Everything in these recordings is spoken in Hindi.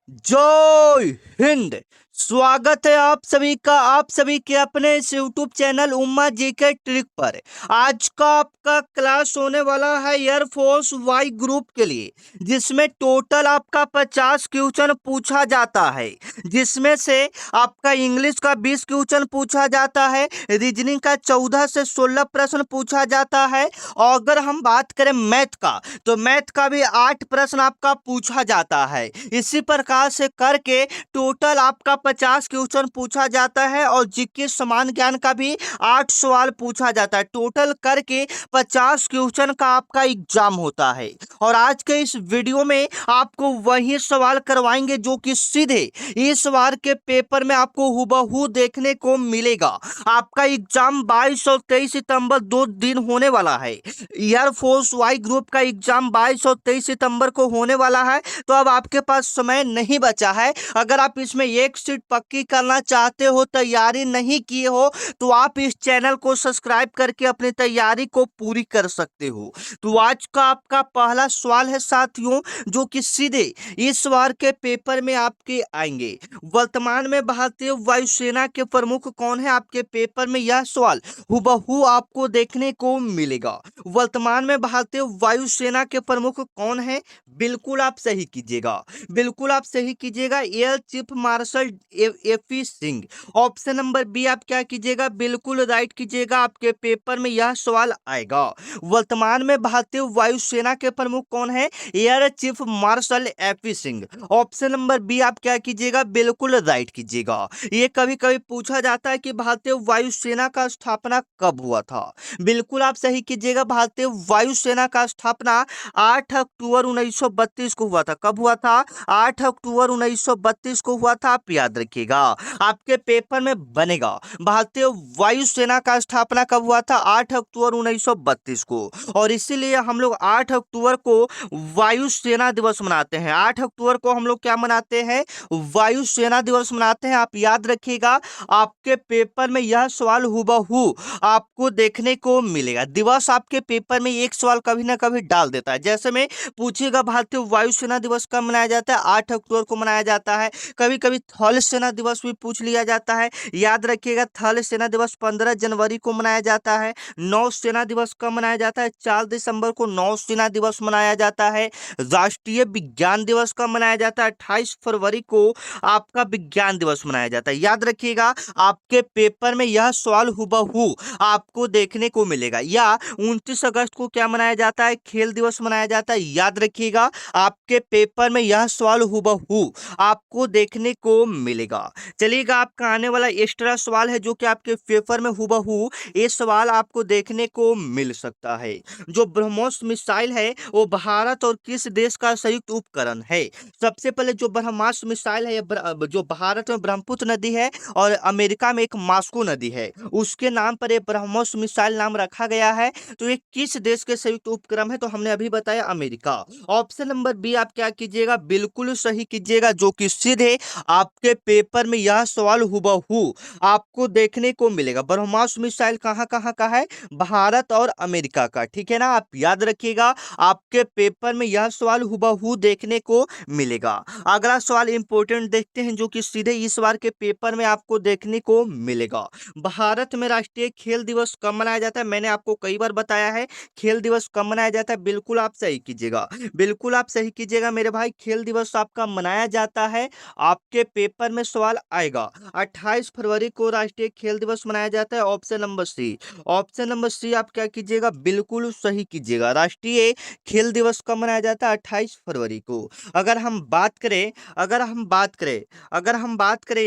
जय हिंद। स्वागत है आप सभी का आप सभी के अपने इस यूट्यूब चैनल उम्मा जीके ट्रिक पर। आज का आपका क्लास होने वाला है एयरफोर्स वाई ग्रुप के लिए, जिसमें टोटल आपका 50 क्वेश्चन पूछा जाता है, जिसमें से आपका इंग्लिश का 20 क्वेश्चन पूछा जाता है, रीजनिंग का 14 से 16 प्रश्न पूछा जाता है, और अगर हम बात करें मैथ का तो मैथ का भी 8 प्रश्न आपका पूछा जाता है। इसी प्रकार से करके टोटल आपका 50 क्वेश्चन पूछा जाता है और जीके समान ज्ञान का भी 8 सवाल पूछा जाता है। टोटल करके 50 क्वेश्चन का आपका एग्जाम होता है। और आज के इस वीडियो में आपको वही सवाल करवाएंगे जो कि सीधे इस बार के पेपर में आपको हुबहू देखने को मिलेगा। आपका एग्जाम 22 और 23 सितंबर 2 दिन होने वाला है। एयरफोर्स वाई ग्रुप का एग्जाम 22 और 23 सितंबर को होने वाला है। तो अब आपके पास समय नहीं बचा है। अगर आप इसमें एक सीट पक्की करना चाहते हो, तैयारी नहीं किए हो, तो आप इस चैनल को सब्सक्राइब करके अपनी तैयारी को पूरी कर सकते हो। तो आज का आपका पहला सवाल है साथियों, जो कि सीधे इस बार के पेपर में आपके आएंगे। वर्तमान में भारतीय वायुसेना के प्रमुख कौन है? आपके पेपर में यह सवाल हुबहू आपको देखने को मिलेगा। वर्तमान में भारतीय वायुसेना के प्रमुख कौन है? बिल्कुल आप सही कीजिएगा, बिल्कुल आप सही कीजिएगा, air chief marshal A P Singh. Option number B आप क्या कीजिएगा? बिल्कुल राइट कीजिएगा, आपके पेपर में यह सवाल आएगा। वर्तमान में भारतीय वायुसेना के प्रमुख कौन है? Air chief marshal A P Singh. Option number B आप क्या कीजिएगा? बिल्कुल राइट कीजिएगा। ये कभी कभी पूछा जाता है कि भारतीय वायुसेना का स्थापना कब हुआ था? बिल्कुल आप सही कीजिएगा, भारतीय वायुसेना का स्थापना 8 अक्टूबर 1932 को हुआ था। कब हुआ था? 8 अक्टूबर 1932 को हुआ था। आप याद रखिएगा, आपके पेपर में बनेगा भारतीय वायुसेना का स्थापना कब हुआ था? 8 अक्टूबर 1932 को। और इसीलिए हम लोग 8 अक्टूबर को वायुसेना दिवस मनाते हैं। 8 अक्टूबर को हम लोग क्या मनाते हैं? वायुसेना दिवस मनाते हैं। आप याद रखिएगा, आपके पेपर में यह सवाल हुबहू आपको देखने को मिलेगा। दिवस आपके पेपर में एक सवाल कभी ना कभी डाल देता है। जैसे में पूछेगा भारतीय वायुसेना दिवस कब मनाया जाता है? 8 अक्टूबर को मनाया जाता है। कभी कभी थल सेना दिवस भी पूछ लिया जाता है। याद रखिएगा, थल सेना दिवस 15 जनवरी को मनाया जाता है। नौ सेना दिवस कब मनाया जाता है? 4 दिसंबर को नौ सेना दिवस मनाया जाता है। राष्ट्रीय विज्ञान दिवस कब मनाया जाता है? 28 फरवरी को आपका विज्ञान दिवस मनाया जाता है। याद रखिएगा, आपके पेपर में यह सवाल हुबहू आपको देखने को मिलेगा। या 29 अगस्त को क्या मनाया जाता है? खेल दिवस मनाया जाता है। याद रखिएगा, आपके पेपर में यह सवाल हुबहू आपको देखने को मिलेगा। चलिएगा, आपका आने वाला एक्स्ट्रा सवाल है जो कि आपके पेपर में हुबहू ये सवाल आपको देखने को मिल सकता है। जो ब्रह्मोस मिसाइल है वो भारत और किस देश का संयुक्त उपकरण है? सबसे पहले जो ब्रह्मास मिसाइल है जो भारत में ब्रह्मपुत्र नदी है और अमेरिका में एक मास्को नदी है, उसके नाम पर ये ब्रह्मोस मिसाइल नाम रखा गया है। तो ये किस देश के संयुक्त उपक्रम है? तो हमने अभी बताया अमेरिका। ऑप्शन नंबर बी आप क्या कीजिएगा? बिल्कुल सही कीजिएगा, जो कि सीधे आपके पेपर में यह सवाल हुबहू आपको देखने को मिलेगा। ब्रह्मोस मिसाइल कहाँ कहाँ का है? भारत और अमेरिका का। ठीक है ना, आप याद रखिएगा, आपके पेपर में यह सवाल हुबहू देखने को मिलेगा। अगला सवाल इंपॉर्टेंट देखते हैं, जो कि सीधे इस बार के पेपर में आपको देखने को मिलेगा। भारत में राष्ट्रीय खेल दिवस कब मनाया जाता है? मैंने आपको कई बार बताया है खेल दिवस कब मनाया जाता है। बिल्कुल आप सही कीजिएगा, बिल्कुल आप सही कीजिएगा मेरे भाई। खेल दिवस आपका मनाया जाता है, आपके पेपर में सवाल आएगा। 28 फरवरी को राष्ट्रीय खेल दिवस मनाया जाता है। Option number C, option number C आप क्या कीजिएगा? बिल्कुल सही कीजिएगा। राष्ट्रीय खेल दिवस कब मनाया जाता है? 28 फरवरी को। अगर हम बात करें अगर हम बात करें अगर हम बात करें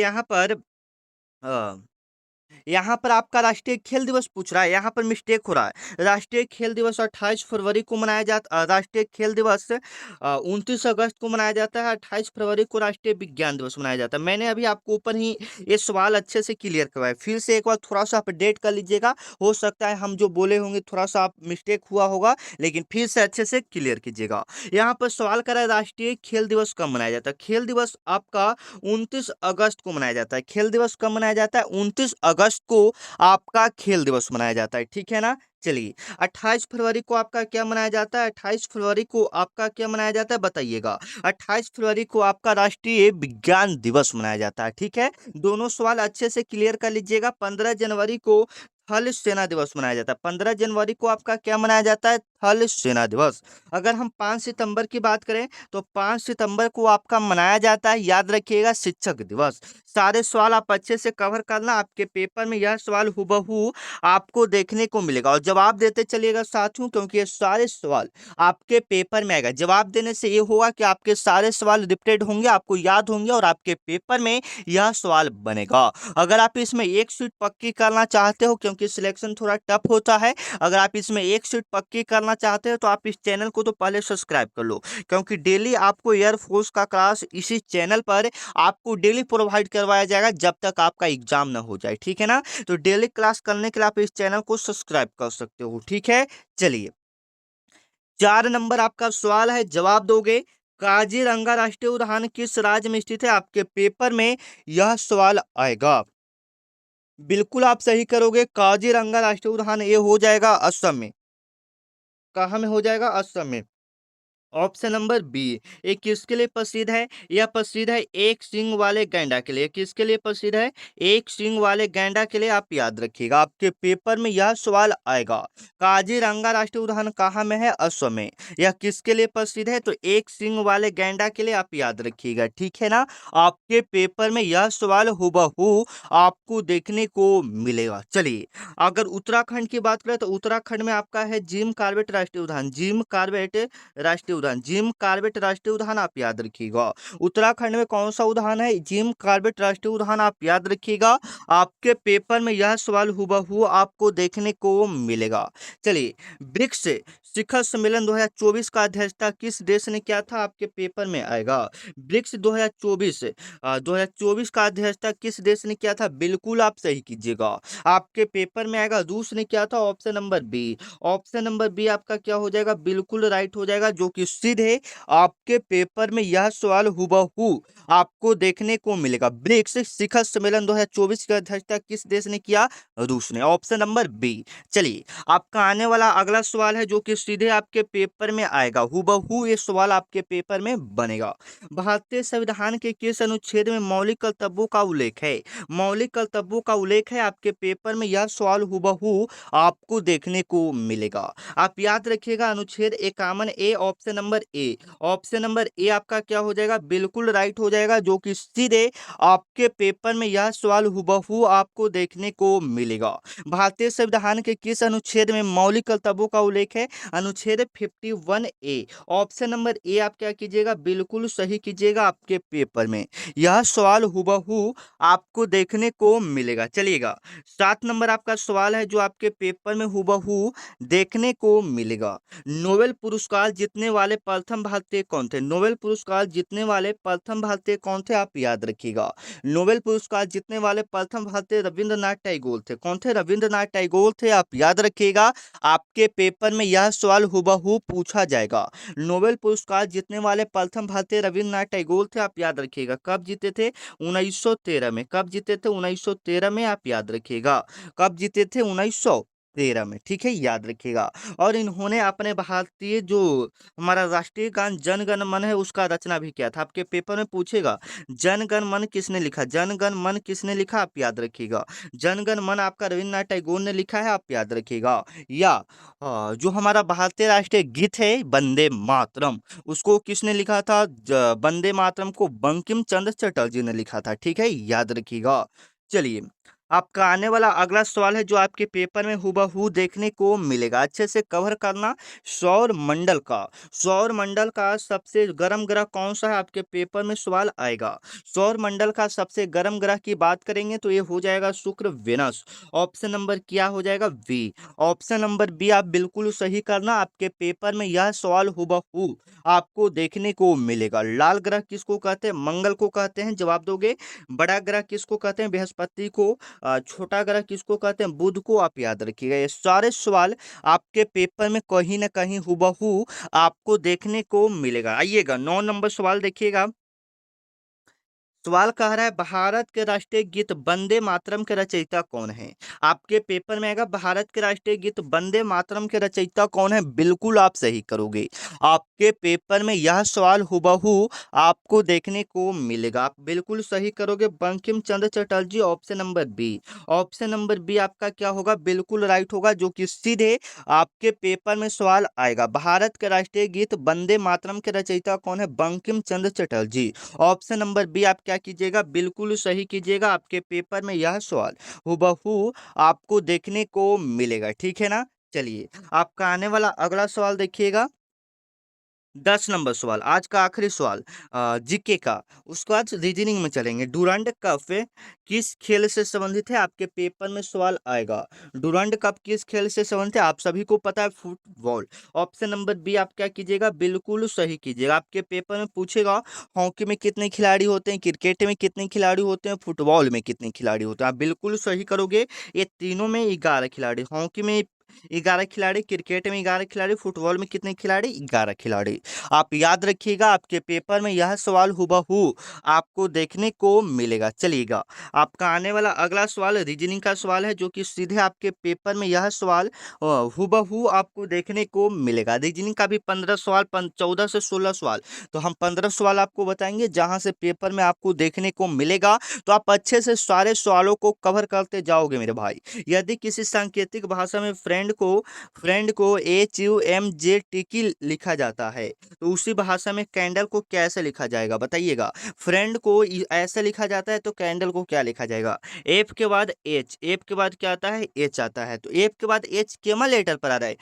यहाँ पर आपका राष्ट्रीय खेल दिवस पूछ रहा है, यहाँ पर मिस्टेक हो रहा है। राष्ट्रीय खेल दिवस 28 फरवरी को मनाया जाता, राष्ट्रीय खेल दिवस 29 अगस्त को मनाया जाता है। 28 फरवरी को राष्ट्रीय विज्ञान दिवस मनाया जाता है। मैंने अभी आपको ऊपर ही ये सवाल अच्छे से क्लियर करवाया, फिर से एक बार थोड़ा सा अपडेट कर लीजिएगा। हो सकता है हम जो बोले होंगे थोड़ा सा आप मिस्टेक हुआ होगा, लेकिन फिर से अच्छे से क्लियर कीजिएगा। यहाँ पर सवाल करा है राष्ट्रीय खेल दिवस कब मनाया जाता है? खेल दिवस आपका 29 अगस्त को मनाया जाता है। खेल दिवस कब मनाया जाता है? 29 अगस्त को आपका खेल दिवस मनाया जाता है, ठीक है ना। चलिए, 28 फरवरी को आपका क्या मनाया जाता है? 28 फरवरी को आपका क्या मनाया जाता है, बताइएगा। 28 फरवरी को आपका राष्ट्रीय विज्ञान दिवस मनाया जाता है, ठीक है। दोनों सवाल अच्छे से क्लियर कर लीजिएगा। 15 जनवरी को थल सेना दिवस मनाया जाता है। 15 जनवरी को आपका क्या मनाया जाता है? थल सेना दिवस। अगर हम 5 सितंबर की बात करें तो 5 सितंबर को आपका मनाया जाता है, याद रखिएगा, शिक्षक दिवस। सारे सवाल आप अच्छे से कवर करना, आपके पेपर में यह सवाल हुबहू आपको देखने को मिलेगा और जवाब देते चलिएगा साथियों, क्योंकि ये सारे सवाल आपके पेपर में आएगा। जवाब देने से ये होगा कि आपके सारे सवाल रिपीटेड होंगे, आपको याद होंगे और आपके पेपर में यह सवाल बनेगा। अगर आप इसमें एक सीट पक्की करना चाहते हो, क्योंकि सिलेक्शन थोड़ा टफ होता है, अगर आप इसमें एक सीट पक्की करना चाहते हो तो आप इस चैनल को तो पहले सब्सक्राइब कर लो, क्योंकि डेली आपको एयरफोर्स का क्लास इसी चैनल पर आपको डेली प्रोवाइड करवाया जाएगा जब तक आपका एग्जाम ना हो जाए, ठीक है ना। तो डेली क्लास करने के लिए आप इस चैनल को सब्सक्राइब कर सकते हो, ठीक है। चलिए, 4 नंबर आपका सवाल है, जवाब दोगे। काजीरंगा राष्ट्रीय उद्यान किस राज्य में स्थित है? आपके पेपर में यह सवाल आएगा। बिल्कुल आप सही करोगे, काजीरंगा राष्ट्रीय उद्यान ये हो जाएगा असम में। कहाँ में हो जाएगा? असम में। Option number B. ये किसके लिए प्रसिद्ध है? यह प्रसिद्ध है एक सींग वाले गैंडा के लिए। किसके लिए प्रसिद्ध है? एक सींग वाले गैंडा के लिए। आप याद रखिएगा, आपके पेपर में यह सवाल आएगा। काजीरंगा राष्ट्रीय उद्यान कहाँ में है? असम में। यह किसके लिए प्रसिद्ध है? तो एक सींग वाले गैंडा के लिए। आप याद रखिएगा, ठीक है ना। आपके पेपर में यह सवाल हुबहू आपको देखने को मिलेगा। चलिए, अगर उत्तराखंड की बात करें तो उत्तराखंड में आपका है जिम कॉर्बेट राष्ट्रीय उद्यान। जिम कॉर्बेट राष्ट्रीय उद्यान, जिम कॉर्बेट राष्ट्रीय उद्यान आप याद रखिएगा। उत्तराखंड में कौन सा उद्यान है? जिम कॉर्बेट राष्ट्रीय उद्यान आप याद रखिएगा। आपके पेपर में यह सवाल हुबहू आपको देखने को मिलेगा। चलिए, ब्रिक्स शिखर सम्मेलन 2024 का अध्यक्षता किस देश ने किया था? आपके पेपर में आएगा। ब्रिक्स 2024 का अध्यक्षता किस देश ने किया था? बिल्कुल आप सही कीजिएगा, आपके पेपर में आएगा। रूस ने किया था। Option number B. Option number B आपका क्या हो जाएगा? बिल्कुल राइट हो जाएगा, जो कि सीधे आपके पेपर में यह सवाल हुबहू आपको देखने को मिलेगा। ब्रिक्स शिखर सम्मेलन 2024 की अध्यक्षता किस देश ने किया? रूस ने। Option number B. चलिए, आपका आने वाला अगला सवाल है जो कि सीधे आपके पेपर में आएगा, हुबहू ये सवाल आपके पेपर में बनेगा। भारतीय संविधान के किस अनुच्छेद में मौलिक कर्तव्यों का उल्लेख है? मौलिक कर्तव्यों का उल्लेख है, आपके पेपर में यह सवाल हुबहू आपको देखने को मिलेगा। आप याद रखिएगा, अनुच्छेद 51 A. Option number A. Option number A आपका क्या हो जाएगा? बिल्कुल राइट हो जाएगा, जो कि सीधे आपके पेपर में यह सवाल हुबहू आपको देखने को मिलेगा। भारतीय संविधान के किस अनुच्छेद में मौलिक कर्तव्यों का उल्लेख है? अनुच्छेद 51 ए। ऑप्शन नंबर ए आप क्या कीजिएगा? बिल्कुल सही कीजिएगा, आपके पेपर में यह सवाल हुबहू आपको देखने को मिलेगा। चलिएगा, 7 नंबर आपका सवाल है जो आपके पेपर में हुबहू देखने को मिलेगा। नोबेल पुरस्कार जीतने वाले प्रथम भारतीय कौन थे? नोबेल पुरस्कार जीतने वाले प्रथम भारतीय कौन थे? आप याद रखिएगा। नोबेल पुरस्कार जीतने वाले प्रथम भारतीय रविंद्रनाथ टैगोर थे। कौन थे? रविंद्रनाथ टैगोर थे, आप याद रखिएगा। आपके पेपर में यह सवाल हुबहू पूछा जाएगा। नोबेल पुरस्कार जीतने वाले प्रथम भारतीय रविंद्रनाथ टैगोर थे, आप याद रखिएगा। कब जीते थे? 1913 में। कब जीते थे? 1913 में, आप याद रखिएगा। कब जीते थे? 1913 में, ठीक है, याद रखिएगा। और इन्होंने अपने भारतीय जो हमारा राष्ट्रीय गान जन गण मन है उसका रचना भी किया था। आपके पेपर में पूछेगा जन गण मन किसने लिखा? जन गण मन किसने लिखा? आप याद रखिएगा। जन गण मन आपका रविंद्रनाथ टैगोर ने लिखा है, आप याद रखिएगा। या जो हमारा भारतीय राष्ट्रीय गीत है वंदे मातरम, उसको किसने लिखा था? वंदे मातरम को बंकिम चंद्र चटर्जी ने लिखा था, ठीक है, याद रखिएगा। चलिए, आपका आने वाला अगला सवाल है जो आपके पेपर में हुबहू देखने को मिलेगा, अच्छे से कवर करना। सौर मंडल का, सौर मंडल का सबसे गर्म ग्रह कौन सा है? आपके पेपर में सवाल आएगा। सौर मंडल का सबसे गर्म ग्रह की बात करेंगे तो ये हो जाएगा शुक्र, वेनस। ऑप्शन नंबर क्या हो जाएगा? बी। ऑप्शन नंबर बी आप बिल्कुल सही करना, आपके पेपर में यह सवाल हुबहू आपको देखने को मिलेगा। लाल ग्रह किसको कहते हैं? मंगल को कहते हैं, जवाब दोगे। बड़ा ग्रह किसको कहते हैं? बृहस्पति को। छोटा ग्रह किसको कहते हैं? बुध को। आप याद रखिएगा, ये सारे सवाल आपके पेपर में कहीं ना कहीं हुबहू आपको देखने को मिलेगा। आइएगा, 9 नंबर सवाल देखिएगा। सवाल कह रहा है भारत के राष्ट्रीय गीत वंदे मातरम के रचयिता कौन है। आपके पेपर में आएगा भारत के राष्ट्रीय गीत वंदे मातरम के रचयिता कौन है, बिल्कुल आप सही करोगे। आपके पेपर में यह सवाल हुबहू आपको देखने को मिलेगा, आप बिल्कुल सही करोगे। Bankim Chandra Chatterjee, option number B. Option number B आपका क्या होगा, बिल्कुल राइट होगा, जो कि सीधे आपके पेपर में सवाल आएगा। भारत के राष्ट्रीय गीत वंदे मातरम के रचयिता कौन है, Bankim Chandra Chatterjee. Option number B आप क्या कीजिएगा, बिल्कुल सही कीजिएगा। आपके पेपर में यह सवाल हुबहू आपको देखने को मिलेगा, ठीक है ना। चलिए आपका आने वाला अगला सवाल देखिएगा, 10 नंबर सवाल, आज का आखिरी सवाल जीके का। उसके बाद रीजनिंग में चलेंगे। डूरांड कप किस खेल से संबंधित है, आपके पेपर में सवाल आएगा। डूरांड कप किस खेल से संबंधित है, आप सभी को पता है, फुटबॉल। ऑप्शन नंबर बी आप क्या कीजिएगा, बिल्कुल सही कीजिएगा। आपके पेपर में पूछेगा हॉकी में कितने खिलाड़ी होते हैं, क्रिकेट में कितने खिलाड़ी होते हैं, फुटबॉल में कितने खिलाड़ी होते हैं, आप बिल्कुल सही करोगे। ये तीनों में 11 खिलाड़ी, हॉकी में 11 खिलाड़ी, क्रिकेट में 11 खिलाड़ी, फुटबॉल में कितने खिलाड़ी, 11 खिलाड़ी। आप याद रखिएगा, आपके पेपर में यह सवाल हुबहू आपको देखने को मिलेगा। चलिएगा आपका आने वाला अगला सवाल रीजनिंग का सवाल है, जो कि सीधे आपके पेपर में यह सवाल हुबहू आपको देखने को मिलेगा। रीजनिंग का भी 15 सवाल, 14 से 16 सवाल, तो हम 15 सवाल आपको बताएंगे जहां से पेपर में आपको देखने को मिलेगा। तो आप अच्छे से सारे सवालों को कवर करते जाओगे मेरे भाई। यदि किसी सांकेतिक भाषा में फ्रेंड को HUMJT लिखा जाता है, तो उसी भाषा में कैंडल को कैसे लिखा जाएगा बताइएगा। फ्रेंड को ऐसे लिखा जाता है, तो कैंडल को क्या लिखा जाएगा। एफ के बाद एच, एफ के बाद क्या आता है, एच आता है, तो एफ के बाद एच केवल लेटर पर आ रहा है,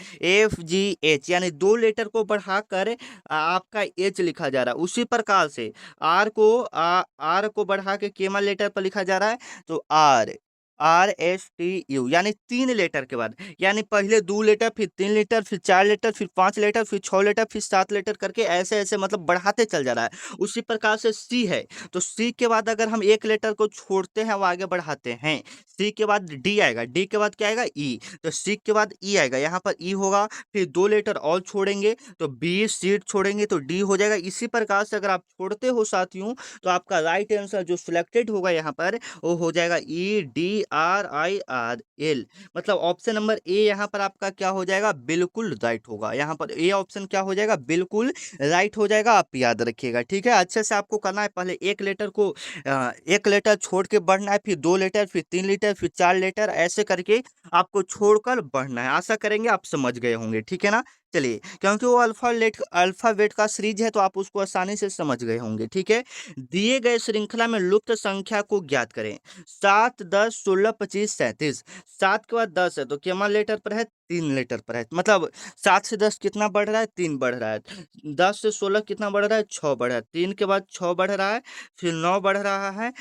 FGH, यानी 2 लेटर को बढ़ाकर आपका एच लिखा जा रहा है। उसी प्रकार से आर को बढ़ा के केवल लेटर पर लिखा जा रहा है, तो RSTU, यानी 3 लेटर के बाद, यानी पहले 2 लेटर, फिर 3 लेटर, फिर 4 लेटर, फिर 5 लेटर, फिर 6 लेटर, फिर 7 लेटर करके ऐसे ऐसे मतलब बढ़ाते चल जा रहा है। उसी प्रकार से सी है, तो सी के बाद अगर हम एक लेटर को छोड़ते हैं, वो आगे बढ़ाते हैं। सी के बाद डी आएगा, डी के बाद क्या आएगा, ई, तो सी के बाद ई आएगा, यहाँ पर ई होगा, फिर 2 लेटर और छोड़ेंगे, तो बी, सी छोड़ेंगे तो डी हो जाएगा। इसी प्रकार से अगर आप छोड़ते हो साथियों, तो आपका राइट आंसर जो सिलेक्टेड होगा यहाँ पर, वो हो जाएगा EDRIRL। मतलब ऑप्शन नंबर ए यहाँ पर आपका क्या हो जाएगा, बिल्कुल राइट होगा। यहाँ पर ए ऑप्शन क्या हो जाएगा, बिल्कुल राइट हो जाएगा। आप याद रखिएगा, ठीक है। अच्छे से आपको करना है, पहले एक लेटर छोड़ के बढ़ना है, फिर 2 लेटर, फिर 3 लेटर, फिर 4 लेटर, ऐसे करके आपको छोड़कर बढ़ना है। आशा करेंगे आप समझ गए होंगे, ठीक है ना। चलिए, क्योंकि वो अल्फाबेट का सीरीज है, तो आप उसको आसानी से समझ गए होंगे, ठीक है। दिए गए श्रृंखला में लुप्त संख्या को ज्ञात करें। 7, 10, 16, 25, 37। 7 के बाद 10 है, तो केवल लेटर पर है, 3 लेटर पर है, मतलब 7 से 10 कितना बढ़ रहा है, 3 बढ़ रहा है। 10 से 16 कितना बढ़ रहा है, 6 बढ़ रहा है। 3 के बाद 6 बढ़ रहा है, फिर 9 बढ़ रहा है,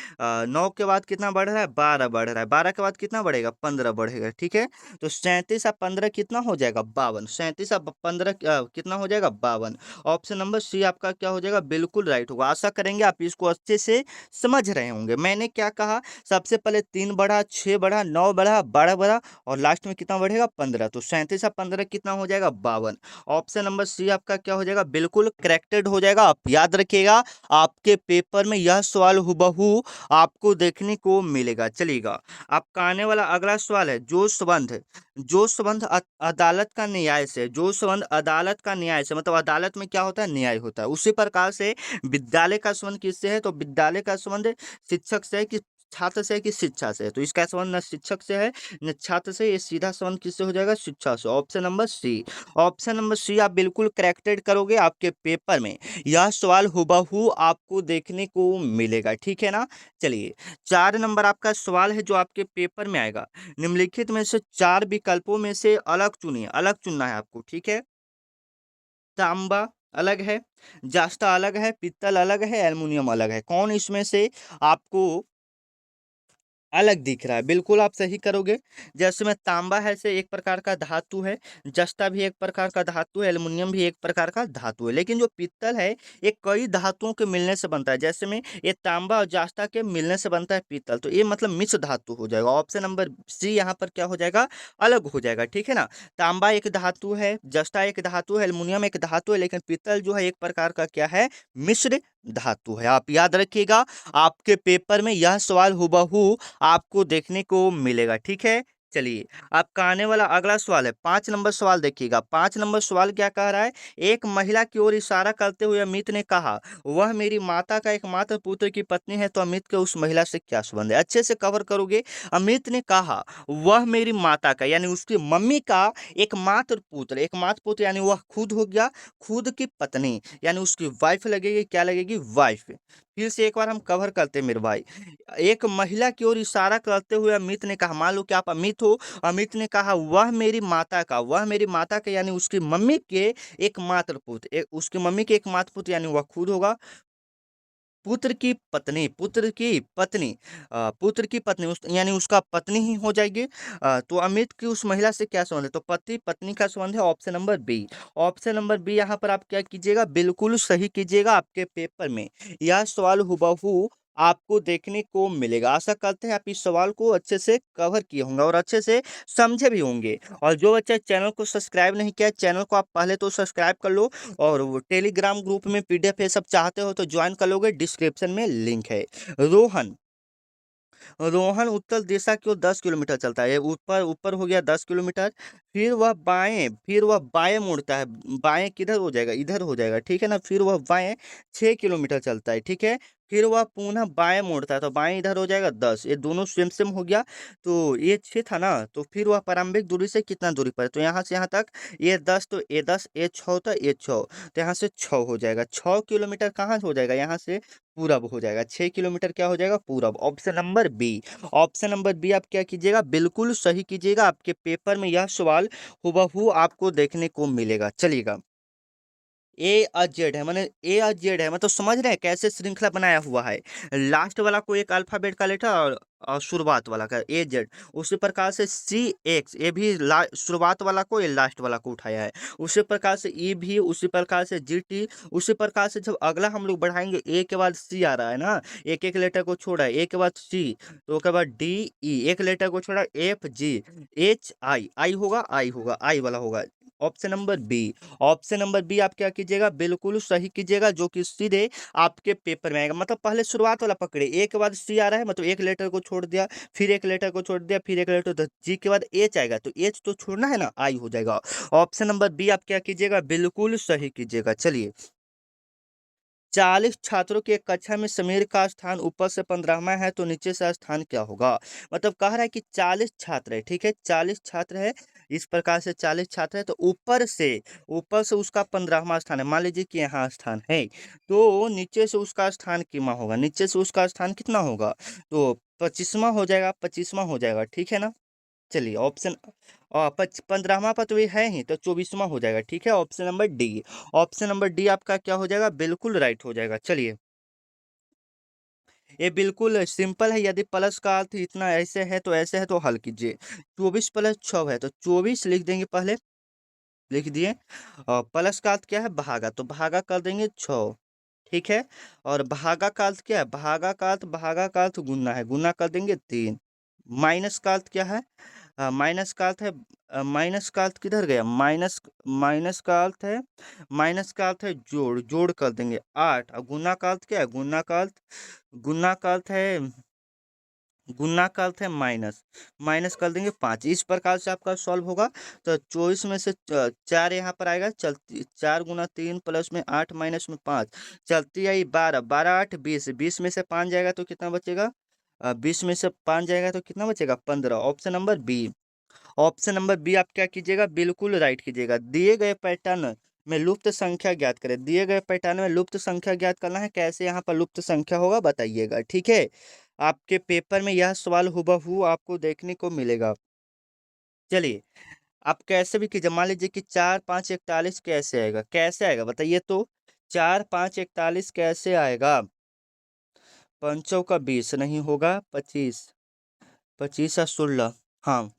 9 के बाद कितना बढ़ रहा है, 12 बढ़ रहा है। 12 के बाद कितना बढ़ेगा, 15 बढ़ेगा, ठीक है। तो 37 और 15 कितना हो जाएगा, 52। 37 और 15 कितना हो जाएगा, 52। ऑप्शन नंबर सी आपका क्या हो जाएगा, बिल्कुल राइट होगा। आशा करेंगे आप इसको अच्छे से समझ रहे होंगे। मैंने क्या कहा, सबसे पहले 3 बढ़ा, 6 बढ़ा, 9 बढ़ा, 12 बढ़ा, और लास्ट में कितना बढ़ेगा, 15। तो 37 और 15 कितना हो जाएगा, 52। ऑप्शन नंबर सी आपका क्या हो जाएगा, बिल्कुल करेक्टेड हो जाएगा। आप याद रखिएगा, आपके पेपर में यह सवाल हुबहू आपको देखने को मिलेगा। चलिएगा आपका आने वाला अगला सवाल है, जो संबंध अदालत का न्याय से, जो संबंध अदालत का न्याय से, मतलब अदालत में क्या होता है, न्याय होता है। उसी प्रकार से विद्यालय का संबंध किससे है, तो विद्यालय का संबंध शिक्षक से है कि छात्र से है कि शिक्षा से है। तो इसका संबंध न शिक्षक से है न छात्र से, ये सीधा संबंध किससे हो जाएगा, शिक्षा से। Option number C, option number C आप बिल्कुल करेक्टेड करोगे। आपके पेपर में यह सवाल हुबहू आपको देखने को मिलेगा, ठीक है ना। चलिए 4 नंबर आपका सवाल है, जो आपके पेपर में आएगा। निम्नलिखित में से 4 विकल्पों में से अलग चुनिए, अलग चुनना है आपको, ठीक है। तांबा अलग है, जास्ता अलग है, पित्तल अलग है, एल्युमिनियम अलग है। कौन इसमें से आपको अलग दिख रहा है, बिल्कुल आप सही करोगे। जैसे में तांबा है से एक प्रकार का धातु है, जस्ता भी एक प्रकार का धातु है, एल्युमिनियम भी एक प्रकार का धातु है। लेकिन जो पित्तल है, ये कई धातुओं के मिलने से बनता है। जैसे में ये तांबा और जास्ता के मिलने से बनता है पित्तल, तो ये मतलब मिश्र धातु हो जाएगा। ऑप्शन नंबर सी यहाँ पर क्या हो जाएगा, अलग हो जाएगा, ठीक है ना। तांबा एक धातु है, जस्ता एक धातु है, एल्युमिनियम एक धातु है, लेकिन पित्तल जो है एक प्रकार का क्या है, मिश्र धातु है। आप याद रखिएगा, आपके पेपर में यह सवाल हुबहू आपको देखने को मिलेगा। ठीक है, चलिए आपका आने वाला अगला सवाल है 5 नंबर सवाल। देखिएगा 5 नंबर सवाल क्या कह रहा है। एक महिला की ओर इशारा करते हुए अमित ने कहा, वह मेरी माता का एकमात्र पुत्र की पत्नी है। तो अमित के उस महिला से क्या संबंध है, अच्छे से कवर करोगे। अमित ने कहा वह मेरी माता का, यानी उसकी मम्मी का एकमात्र पुत्र, एकमात्र पुत्र यानी वह खुद हो गया, खुद की पत्नी यानी उसकी वाइफ लगेगी, क्या लगेगी, वाइफ। फिर से एक बार हम कवर करते हैं मेरे भाई। एक महिला की ओर इशारा करते हुए अमित ने कहा, मान लो कि आप अमित हो, अमित ने कहा वह मेरी माता का, वह मेरी माता का यानी उसकी मम्मी के एकमात्र पुत्र, उसकी मम्मी के एकमात्र पुत्र यानी वह खुद होगा, पुत्र की पत्नी, पुत्र की पत्नी, पुत्र की पत्नी यानी उसका पत्नी ही हो जाएगी। तो अमित की उस महिला से क्या संबंध है, तो पति पत्नी का संबंध है। Option number B, option number B यहाँ पर आप क्या कीजिएगा, बिल्कुल सही कीजिएगा। आपके पेपर में यह सवाल हुबहू आपको देखने को मिलेगा। आशा करते हैं आप इस सवाल को अच्छे से कवर किए होंगे और अच्छे से समझे भी होंगे। और जो बच्चा चैनल को सब्सक्राइब नहीं किया, चैनल को आप पहले तो सब्सक्राइब कर लो, और वो टेलीग्राम ग्रुप में पीडीएफ ये सब चाहते हो तो ज्वाइन कर लोगे, डिस्क्रिप्शन में लिंक है। रोहन, रोहन उत्तर दिशा की ओर 10 किलोमीटर चलता है। ये ऊपर ऊपर हो गया 10 किलोमीटर। फिर वह बाएं मुड़ता है। बाएं किधर हो जाएगा, इधर हो जाएगा, ठीक है ना। फिर वह बाएं 6 किलोमीटर चलता है, ठीक है। फिर वह पुनः बाएं मुड़ता है, तो बाएं इधर हो जाएगा 10। ये दोनों सेम सेम हो गया। तो ये 6 था ना, तो फिर वह प्रारंभिक दूरी से कितना दूरी पर है, तो यहाँ से यहाँ तक ये 10, तो ये 10, ये 6, तो ये 6, तो यहाँ से 6 हो जाएगा। 6 किलोमीटर कहाँ हो जाएगा, यहाँ से पूरब हो जाएगा। 6 किलोमीटर क्या हो जाएगा, पूरब। Option number B, option number B आप क्या कीजिएगा, बिल्कुल सही कीजिएगा। आपके पेपर में यह सवाल हुबहू आपको देखने को मिलेगा। चलिएगा, ए और जेड है, मैंने ए और जेड है, मतलब समझ रहे हैं कैसे श्रृंखला बनाया हुआ है। लास्ट वाला को एक अल्फाबेट का लेटर और शुरुआत वाला का ए जेड। उसी प्रकार से सी एक्स, ये भी शुरुआत वाला को, ये लास्ट वाला को उठाया है। उसी प्रकार से ई भी, उसी प्रकार से जी टी, उसी प्रकार से जब अगला हम लोग बढ़ाएंगे, ए के बाद सी आ रहा है ना, एक एक लेटर को छोड़ा है, ए के बाद सी, तो उसके बाद डी ई, एक लेटर को छोड़ा, एफ जी, एच आई, आई होगा, आई होगा, आई वाला होगा। Option number B, option number B आप क्या कीजिएगा, बिल्कुल सही कीजिएगा, जो कि सीधे आपके पेपर में आएगा। मतलब पहले शुरुआत वाला पकड़े, ए के बाद सी आ रहा है, मतलब एक लेटर को छोड़ दिया, फिर एक लेटर को छोड़ दिया, फिर एक लेटर, तो जी के बाद एच आएगा, तो एच तो छोड़ना है ना, आई हो जाएगा। ऑप्शन नंबर बी आप क्या कीजिएगा, बिल्कुल सही कीजिएगा। चलिए, 40 छात्रों की एक कक्षा में समीर का स्थान ऊपर से 15वां है, तो नीचे से स्थान क्या होगा। मतलब कह रहा है कि 40 छात्र है, ठीक है, 40 छात्र है, इस प्रकार से 40 छात्र है, तो ऊपर से उसका 15वां स्थान है। मान लीजिए कि यहाँ स्थान है, तो नीचे से उसका स्थान कितना होगा, नीचे से उसका स्थान कितना होगा, तो 25वां हो जाएगा, 25वां हो जाएगा, ठीक है ना। चलिए, ऑप्शन 15वां पर तो ये है ही, तो 24वां हो जाएगा, ठीक है। Option number D, option number D आपका क्या हो जाएगा, बिल्कुल राइट हो जाएगा। चलिए, ये बिल्कुल सिंपल है। यदि प्लस का अर्थ इतना ऐसे है तो ऐसे है, तो हल कीजिए। 24 प्लस 6 है, तो 24 लिख देंगे, पहले लिख दिए। और प्लस का अर्थ क्या है, भागा, तो भागा कर देंगे 6, ठीक है। और भागा का अर्थ क्या है, भागा का अर्थ गुना है, गुना कर देंगे 3। माइनस का अर्थ क्या है, माइनस का अर्थ है, माइनस का अर्थ किधर गया, माइनस, माइनस का अर्थ है, माइनस का अर्थ है जोड़, जोड़ कर देंगे 8। और गुना का अर्थ क्या है, गुना का अर्थ, गुना का अर्थ है, गुना का अर्थ है माइनस, माइनस कर देंगे 5। इस प्रकार से आपका सॉल्व होगा। तो 24 में से 4 यहाँ पर आएगा, चलती 4 गुना 3 प्लस में 8 माइनस में 5, चलती आई 12, 12 8 20, 20 में से 5 जाएगा तो कितना बचेगा, 20 में से 5 जाएगा तो कितना बचेगा, 15। Option number B, option number B आप क्या कीजिएगा, बिल्कुल राइट कीजिएगा। दिए गए पैटर्न में लुप्त संख्या ज्ञात करें, दिए गए पैटर्न में लुप्त संख्या ज्ञात करना है, कैसे यहाँ पर लुप्त संख्या होगा बताइएगा, ठीक है। आपके पेपर में यह सवाल हुबहू आपको देखने को मिलेगा। चलिए, आप कैसे भी कीजिए, मान लीजिए कि 4 5 41 कैसे आएगा, कैसे आएगा बताइए तो, 4 5 41 कैसे आएगा, पंचों का 20 नहीं होगा, 25, 25 और 16, हाँ।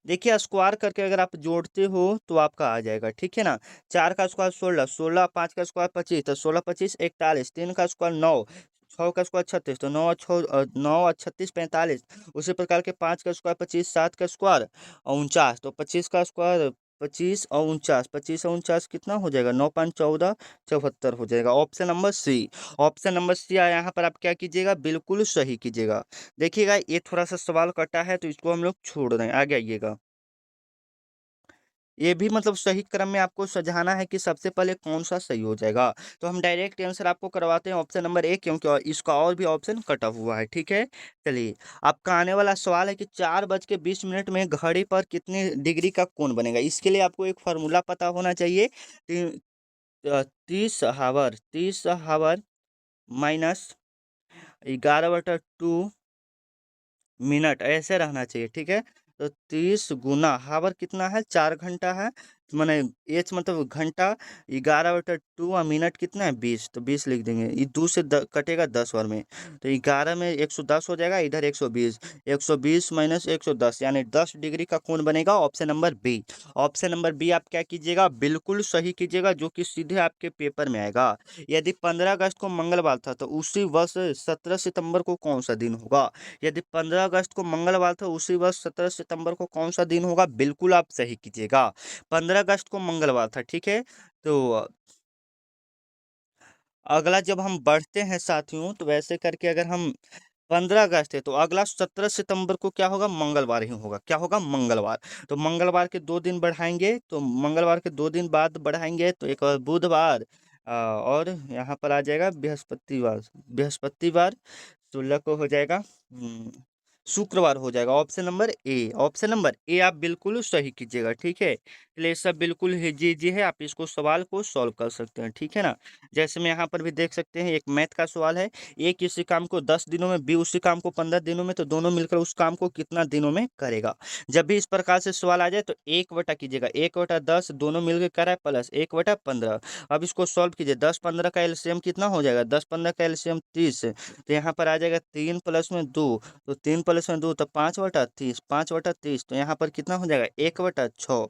देखिए, स्क्वायर करके अगर आप जोड़ते हो तो आपका आ जाएगा, ठीक है ना। 4 का स्क्वायर 16, 16, 5 का स्क्वायर 25, तो 16 25 41, 3 का स्क्वायर 9, 6 का स्क्वायर 36, तो 9 6 9 और 36 45। उसी प्रकार के 5 का स्क्वायर 25, 7 का स्क्वायर 49, तो 25 का स्क्वायर 25 और 49 कितना हो जाएगा, 9 5 14 74 हो जाएगा। Option number C, option number C आया। यहाँ पर आप क्या कीजिएगा, बिल्कुल सही कीजिएगा। देखिएगा ये थोड़ा सा सवाल कटा है तो इसको हम लोग छोड़ रहे हैं, आगे आइएगा। ये भी मतलब सही क्रम में आपको सुलझाना है कि सबसे पहले कौन सा सही हो जाएगा। तो हम डायरेक्ट आंसर आपको करवाते हैं ऑप्शन नंबर ए, क्योंकि इसका और भी ऑप्शन कटा हुआ है। ठीक है, चलिए आपका आने वाला सवाल है कि 4:20 में घड़ी पर कितनी डिग्री का कोण बनेगा। इसके लिए आपको एक फार्मूला पता होना चाहिए। 30 हावर माइनस 11/2 मिनट ऐसे रहना चाहिए। ठीक है, तो 30 गुना हावर कितना है, 4 घंटा है, मैंने एच मतलब घंटा, 11/2 और मिनट कितना है, 20, तो 20 लिख देंगे। ये 2 से कटेगा 10 बार में, तो 11 में 110 हो जाएगा, इधर 120, 120 माइनस 110 यानी 10 डिग्री का कोण बनेगा। Option number B, option number B आप क्या कीजिएगा, बिल्कुल सही कीजिएगा, जो कि सीधे आपके पेपर में आएगा। यदि 15 अगस्त को मंगलवार था तो उसी वर्ष 17 सितंबर को कौन सा दिन होगा। यदि 15 अगस्त को मंगलवार था उसी वर्ष 17 सितंबर को कौन सा दिन होगा, बिल्कुल आप सही कीजिएगा। 15 अगस्त को मंगलवार था। ठीक है, तो अगला जब हम बढ़ते हैं साथियों, तो वैसे करके अगर हम 15 अगस्त है तो अगला 17 सितंबर को क्या होगा, मंगलवार ही होगा। क्या होगा, मंगलवार। तो मंगलवार के 2 दिन बढ़ाएंगे, तो मंगलवार के 2 दिन बाद बढ़ाएंगे तो एक और बुधवार, और यहाँ पर आ जाएगा बृहस्पतिवार। बृहस्पतिवार 16 को हो जाएगा, शुक्रवार हो जाएगा। Option number A, option number ए आप बिल्कुल सही कीजिएगा। ठीक है, इसलिए सब बिल्कुल इजी है, आप इसको सवाल को सॉल्व कर सकते हैं। ठीक है ना, जैसे मैं यहाँ पर भी देख सकते हैं, एक मैथ का सवाल है। ए किसी काम को 10 दिनों में, बी उसी काम को 15 दिनों में, तो दोनों मिलकर उस काम को कितना दिनों में करेगा। जब भी इस प्रकार से सवाल आ जाए तो 1/10 1/10 दोनों मिलकर करा है प्लस 1/15। अब इसको सॉल्व कीजिए, 10 15 का एलसीएम कितना हो जाएगा, 10 15 का एलसीएम 30, तो यहाँ पर आ जाएगा 3 + में 2, तो 3 + में 2 तो 5/30, 5/30, तो यहाँ पर कितना हो जाएगा, 1/6,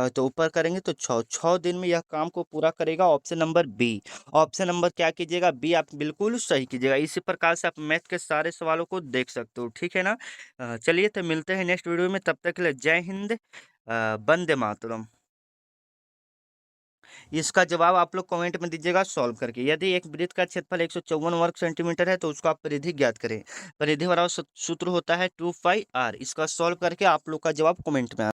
तो ऊपर करेंगे तो 6 दिन में यह काम को पूरा करेगा। Option number B, option number क्या कीजिएगा, बी आप बिल्कुल सही कीजिएगा। इसी प्रकार से आप मैथ के सारे सवालों को देख सकते हो। ठीक है ना, चलिए तो मिलते हैं नेक्स्ट वीडियो में, तब तक के लिए जय हिंद, वंदे मातरम। इसका जवाब आप लोग कमेंट में दीजिएगा सॉल्व करके। यदि एक वृत्त का क्षेत्रफल 154 वर्ग सेंटीमीटर है तो उसका आप परिधि ज्ञात करें। परिधि वाला सूत्र होता है 2πr। इसका सॉल्व करके आप लोग का जवाब कमेंट में